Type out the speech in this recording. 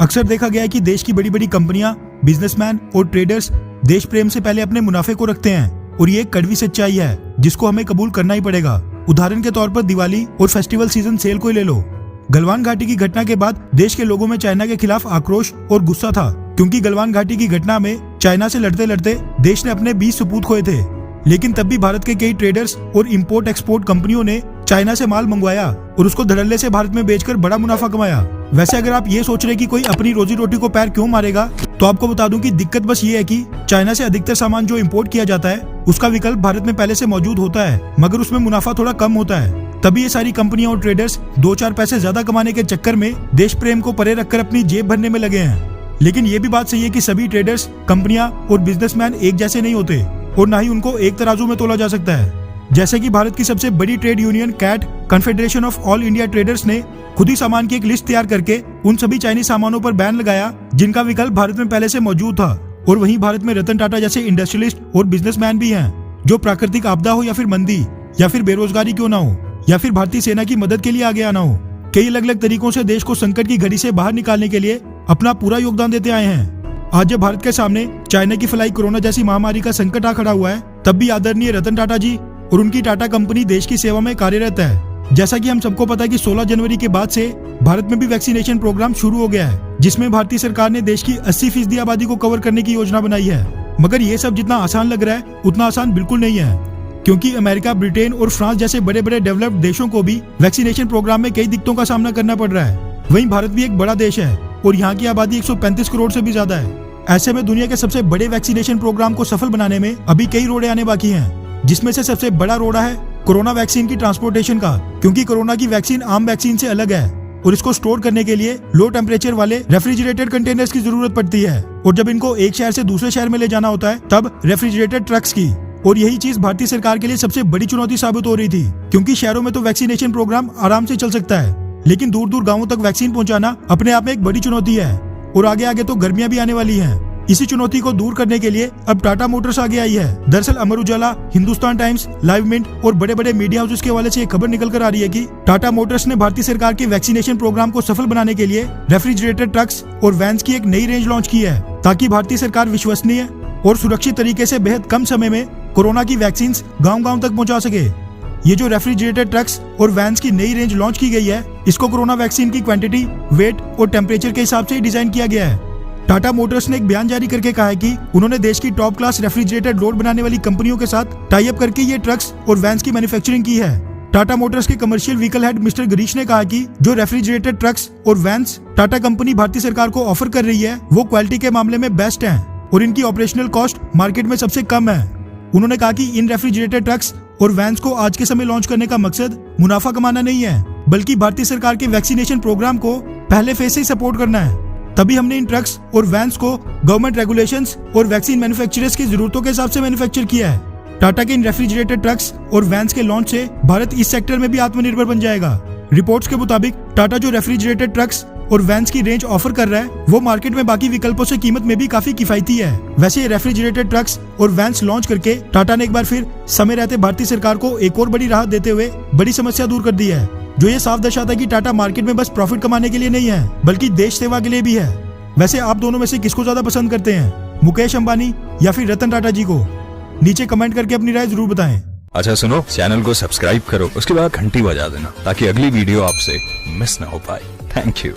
अक्सर देखा गया है कि देश की बड़ी बड़ी कंपनियां, बिजनेसमैन और ट्रेडर्स देश प्रेम से पहले अपने मुनाफे को रखते हैं और ये एक कड़वी सच्चाई है जिसको हमें कबूल करना ही पड़ेगा। उदाहरण के तौर पर दिवाली और फेस्टिवल सीजन सेल को ही ले लो। गलवान घाटी की घटना के बाद देश के लोगों में चाइना के खिलाफ आक्रोश और गुस्सा था, क्योंकि गलवान घाटी की घटना में चाइना से लड़ते लड़ते देश ने अपने 20 सपूत खोए थे। लेकिन तब भी भारत के कई ट्रेडर्स और इंपोर्ट एक्सपोर्ट कंपनियों ने चाइना से माल मंगवाया और उसको धड़ल्ले से भारत में बेचकर बड़ा मुनाफा कमाया। वैसे अगर आप ये सोच रहे कि कोई अपनी रोजी रोटी को पैर क्यों मारेगा, तो आपको बता दूं कि दिक्कत बस ये है कि चाइना से अधिकतर सामान जो इंपोर्ट किया जाता है उसका विकल्प भारत में पहले से मौजूद होता है, मगर उसमें मुनाफा थोड़ा कम होता है। तभी ये सारी कंपनियां और ट्रेडर्स 2-4 पैसे ज्यादा कमाने के चक्कर में देश प्रेम को परे रखकर अपनी जेब भरने में लगे हैं। लेकिन ये भी बात सही है कि सभी ट्रेडर्स, कंपनियां और बिजनेसमैन एक जैसे नहीं होते और न ही उनको एक तराजू में तोला जा सकता है। जैसे कि भारत की सबसे बड़ी trade union CAT, confederation of all India traders ने खुद ही सामान की एक लिस्ट तैयार करके उन सभी चाइनीज सामानों पर बैन लगाया जिनका विकल्प भारत में पहले से मौजूद था। और वहीं भारत में रतन टाटा जैसे इंडस्ट्रियलिस्ट और बिजनेसमैन भी हैं जो प्राकृतिक आपदा हो या फिर मंदी या फिर बेरोजगारी क्यों ना हो या फिर भारतीय सेना की मदद के लिए आगे आना हो, कई अलग अलग तरीकों से देश को संकट की घड़ी से बाहर निकालने के लिए अपना पूरा योगदान देते आए हैं। आज जब भारत के सामने चाइना की फैलाई कोरोना जैसी महामारी का संकट आ खड़ा हुआ है, तब भी आदरणीय रतन टाटा जी और उनकी टाटा कंपनी देश की सेवा में कार्यरत है। जैसा कि हम सबको पता है कि 16 जनवरी के बाद से भारत में भी वैक्सीनेशन प्रोग्राम शुरू हो गया है, जिसमें भारतीय सरकार ने देश की 80% आबादी को कवर करने की योजना बनाई है। मगर ये सब जितना आसान लग रहा है उतना आसान बिल्कुल नहीं है, क्योंकि अमेरिका, ब्रिटेन और फ्रांस जैसे बड़े बड़े डेवलप्ड देशों को भी वैक्सीनेशन प्रोग्राम में कई दिक्कतों का सामना करना पड़ रहा है। वहीं भारत भी एक बड़ा देश है और यहाँ की आबादी 135 करोड़ से भी ज्यादा है। ऐसे में दुनिया के सबसे बड़े वैक्सीनेशन प्रोग्राम को सफल बनाने में अभी कई रोड़े आने बाकी हैं, जिसमें से सबसे बड़ा रोड़ा है कोरोना वैक्सीन की ट्रांसपोर्टेशन का, क्योंकि कोरोना की वैक्सीन आम वैक्सीन से अलग है और इसको स्टोर करने के लिए लो टेम्परेचर वाले रेफ्रिजरेटेड कंटेनर्स की जरूरत पड़ती है, और जब इनको एक शहर से दूसरे शहर में ले जाना होता है तब रेफ्रिजरेटेड ट्रक्स की। और यही चीज भारतीय सरकार के लिए सबसे बड़ी चुनौती साबित हो रही थी, क्योंकि शहरों में तो वैक्सीनेशन प्रोग्राम आराम से चल सकता है, लेकिन दूर दूर गाँवों तक वैक्सीन पहुँचाना अपने आप में एक बड़ी चुनौती है। और आगे आगे तो गर्मियां भी आने वाली हैं। इसी चुनौती को दूर करने के लिए अब टाटा मोटर्स आगे आई है। दरअसल Amar Ujala, Hindustan times, live mint और बड़े बड़े मीडिया हाउसेस के हवाले से एक खबर निकल कर आ रही है कि टाटा मोटर्स ने भारतीय सरकार के वैक्सीनेशन प्रोग्राम को सफल बनाने के लिए रेफ्रिजरेटेड ट्रक्स और वैन्स की एक नई रेंज लॉन्च की है, ताकि भारतीय सरकार विश्वसनीय और सुरक्षित तरीके से बेहद कम समय में कोरोना की वैक्सीन गाँव-गाँव तक पहुँचा सके। ये जो रेफ्रिजरेटेड ट्रक्स और वैन्स की नई रेंज लॉन्च की गई है, इसको कोरोना वैक्सीन की क्वांटिटी, वेट और टेम्परेचर के हिसाब से ही डिजाइन किया गया है। टाटा मोटर्स ने एक बयान जारी करके कहा है कि उन्होंने देश की टॉप क्लास रेफ्रिजरेटेड लोड बनाने वाली कंपनियों के साथ टाई अप करके ये ट्रक्स और वैन्स की मैन्युफैक्चरिंग की है। टाटा मोटर्स के commercial vehicle head mister Girish ने कहा कि जो रेफ्रिजरेटेड ट्रक्स और वैन्स टाटा कंपनी भारतीय सरकार को ऑफर कर रही है वो क्वालिटी के मामले में बेस्ट हैं और इनकी ऑपरेशनल कॉस्ट मार्केट में सबसे कम है। उन्होंने कहा कि इन रेफ्रिजरेटेड ट्रक्स और वैन्स को आज के समय लॉन्च करने का मकसद मुनाफा कमाना नहीं है, बल्कि भारतीय सरकार के वैक्सीनेशन प्रोग्राम को पहले फेज से सपोर्ट करना है। तभी हमने इन ट्रक्स और वैन्स को गवर्नमेंट रेगुलेशंस और वैक्सीन मैन्युफैक्चरर्स की जरूरतों के हिसाब से मैन्युफैक्चर किया है। टाटा के इन रेफ्रिजरेटेड ट्रक्स और वैन्स के लॉन्च से भारत इस सेक्टर में भी आत्मनिर्भर बन जाएगा। रिपोर्ट्स के मुताबिक टाटा जो रेफ्रिजरेटेड ट्रक्स और वैन्स की रेंज ऑफर कर रहा है वो मार्केट में बाकी विकल्पों से कीमत में भी काफी किफायती है। वैसे रेफ्रिजरेटेड ट्रक्स और वैन्स लॉन्च करके टाटा ने एक बार फिर समय रहते भारतीय सरकार को एक और बड़ी राहत देते हुए बड़ी समस्या दूर कर दी है, जो ये साफ दर्शाता है कि टाटा मार्केट में बस प्रॉफिट कमाने के लिए नहीं है, बल्कि देश सेवा के लिए भी है। वैसे आप दोनों में से किसको ज्यादा पसंद करते हैं, मुकेश अंबानी या फिर रतन टाटा जी को? नीचे कमेंट करके अपनी राय जरूर बताएं। अच्छा सुनो, चैनल को सब्सक्राइब करो, उसके बाद घंटी बजा देना ताकि अगली वीडियो आपसे मिस ना हो पाए। Thank you.